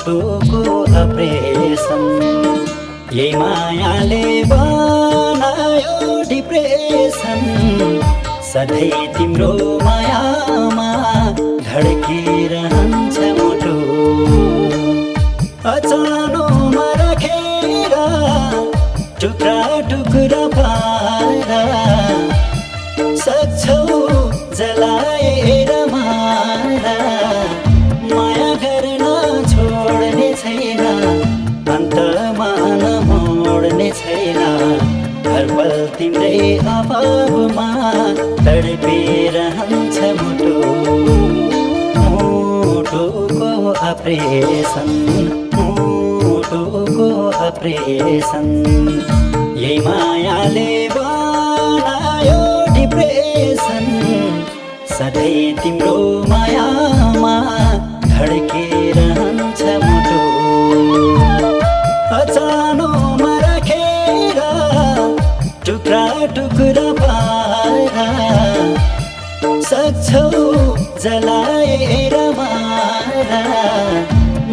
मुटुको अप्रेसन यही मायाले बनायो डिप्रेसन सधैँ तिम्रो मायामा धड्किरहन्छ मुटु अचानोमा राखेर टुक्रा टुक्रा पारेर सक्छौ जलाएर मारा माया गर्न छोड्ने छैन अन्तमा नमोड्ने छैन हर पल तिम्रै अभावमा तडपिरहन्छ मुटुको अप्रेसन मुटुको अप्रेसन यही मायाले बनायो डिप्रेसन सधैँ तिम्रो मायामा धड्किरहन्छ मुटु अचानोमा राखेर टुक्रा टुक्रा पारेर सक्छौ जलाएर मारा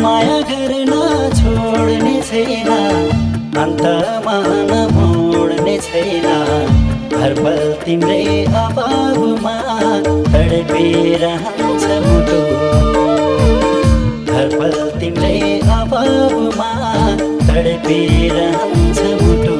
माया गर्न छोड्ने छैन अन्तमा नमोड्ने छैन हर पल तिम्रै अभावमा तडपिरहन्छ मुटु हर पल तिम्रै अभावमा तडपिरहन्छ मुटु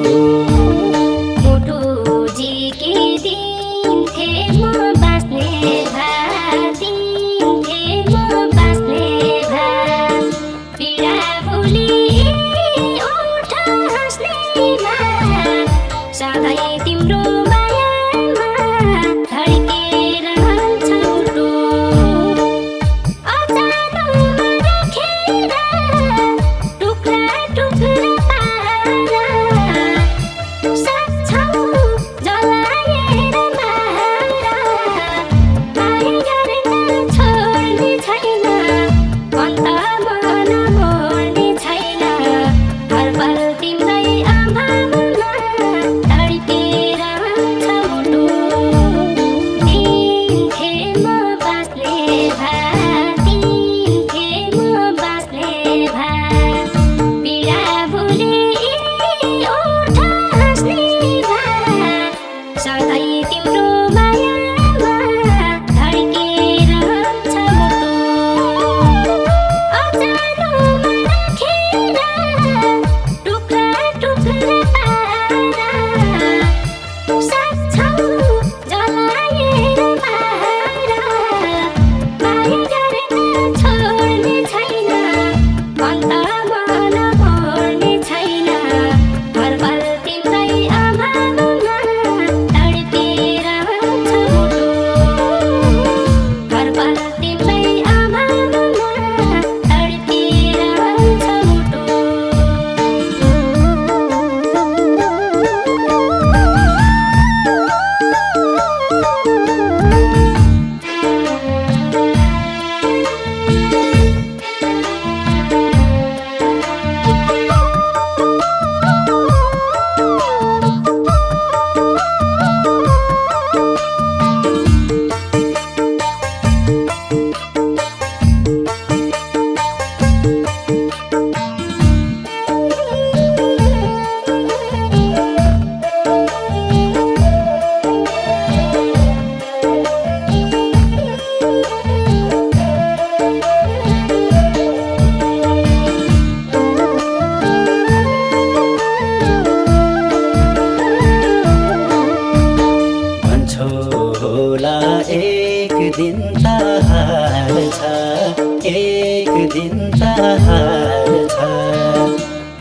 एक दिन त हाल्छ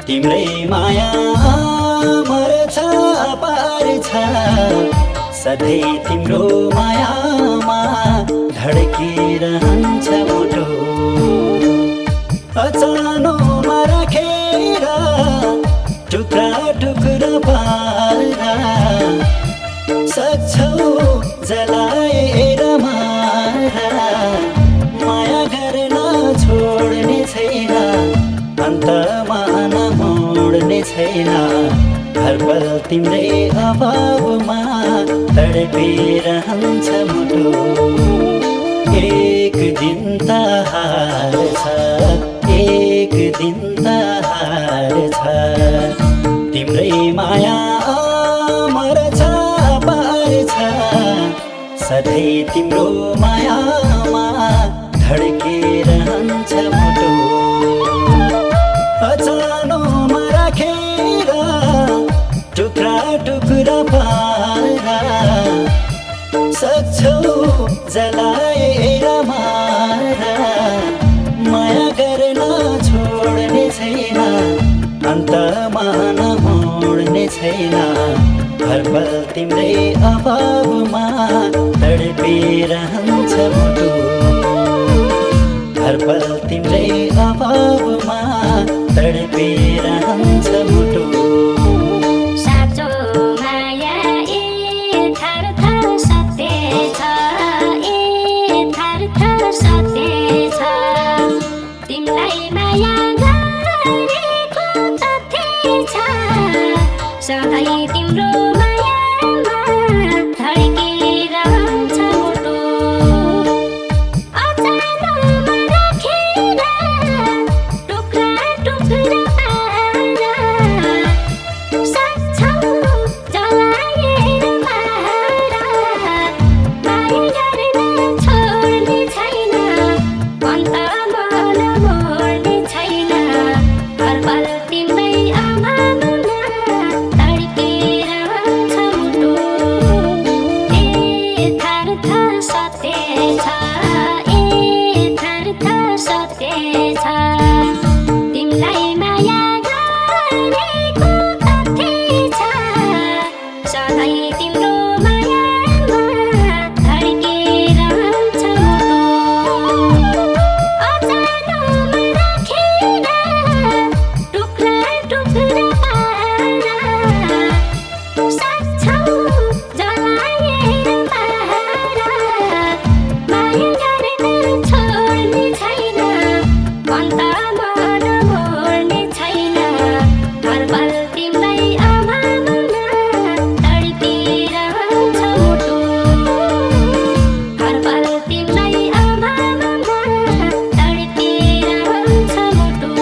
तिम्रै माया मर्छ पार्छ सधैँ तिम्रो मायामा धड्किरहन्छ मुटु अचानोमा राखेर टुक्रा टुक्रा पारेर सक्छौ जलाएर मारा माया गर्न छोड्ने छैन अन्तमा नमोड्ने छैन हर पल तिम्रै अभावमा तडपिरहन्छ मुटु एक दिन त हाल्छ एक दिन त हार्छ तिम्रै माया अमर छ पार छ सधैँ तिम्रो मायामा धड्किरहन्छ मुटु अचानोमा राखेर टुक्रा टुक्रा पारेर सक्छौ जलाएर मार माया गर्न छोड्ने छैन अन्तमा नमोड्ने छैन हर पल तिम्रै अभावमा तडपिरहन्छ मुटु हर पल तिम्रै अभावमा तडपिरहन्छ मुटु साँचो माया यथार्थ सत्य छ यथार्थ सत्य छ तिमीलाई माया गरेको तथ्य छ सधैँ तिम्रो मायामा धड्किरहन्छ मुटु अचानोमा राखेर टुक्रा टुक्रा पारेर सक्छौ जलाएर मार माया गर्न छोड्ने छैन अन्तमा नमोड्ने छैन हर पल तिम्रै अभावमा तडपिरहन्छ मुटु यथार्थ सत्य छ यथार्थ सत्य छ तिमीलाई माया गरेको तथ्य छ सधैँ तिम्रो मायामा धड्किरहन्छ मुटु अचानोमा राखेर टुक्रा टुक्रा पारेर सक्छौ जलाएर मार माया गर्न छोड्ने छैन अन्तमा नमोड्ने छैन हर पल तिम्रै अभावमा तडपिरहन्छ मुटु हर पल तिम्रै अभावमा तडपिरहन्छ मुटु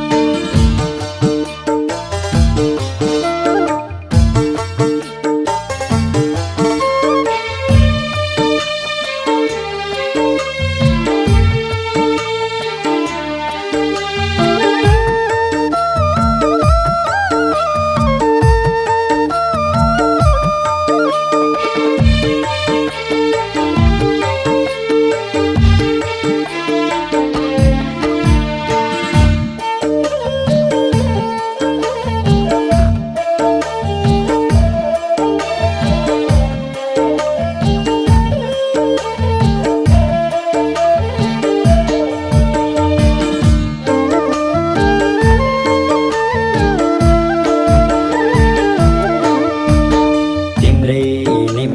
तिम्रै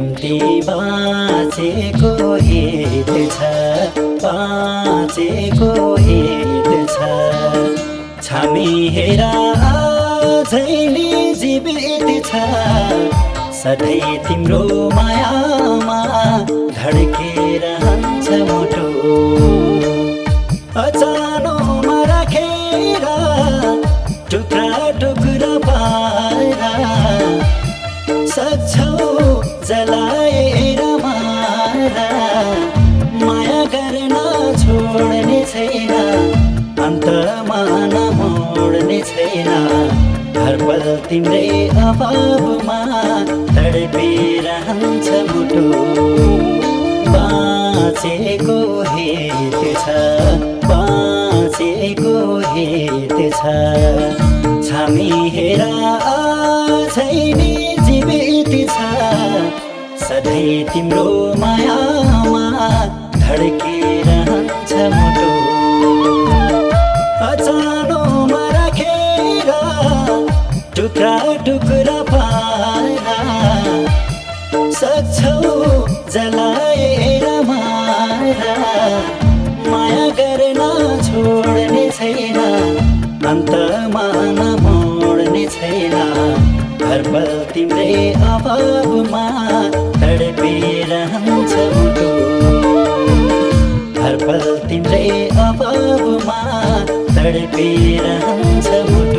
निम्ति बाँचेको हित छ बाँचेको हित छ छामी हेर अझै नि जीवित छ सधैँ तिम्रो मायामा धड्किरहन्छ मुटु अचानोमा राखेर टुक्रा टुक्रा पारेर सक्छौ जलाएर मार माया गर्न छोड्ने छैन अन्तमा नमोड्ने छैन हर पल तिम्रै अभावमा तडपिरहन्छ मुटु बाँचेको हित छ बाँचेको हित छ छामी हेर अझै नि जीवित छ सधैँ तिम्रो मायामा धड्किरहन्छ मुटु अचानोमा राखेर टुक्रा टुक्रा पारेर सक्छौ जलाएर मार माया गर्न छोड्ने छैन अन्तमा नमोड्ने छैन हर पल तिम्रै अभावमा तडपिरहन्छ मुटु हर पल तिम्रै अभावमा तडपिरहन्छ मुटु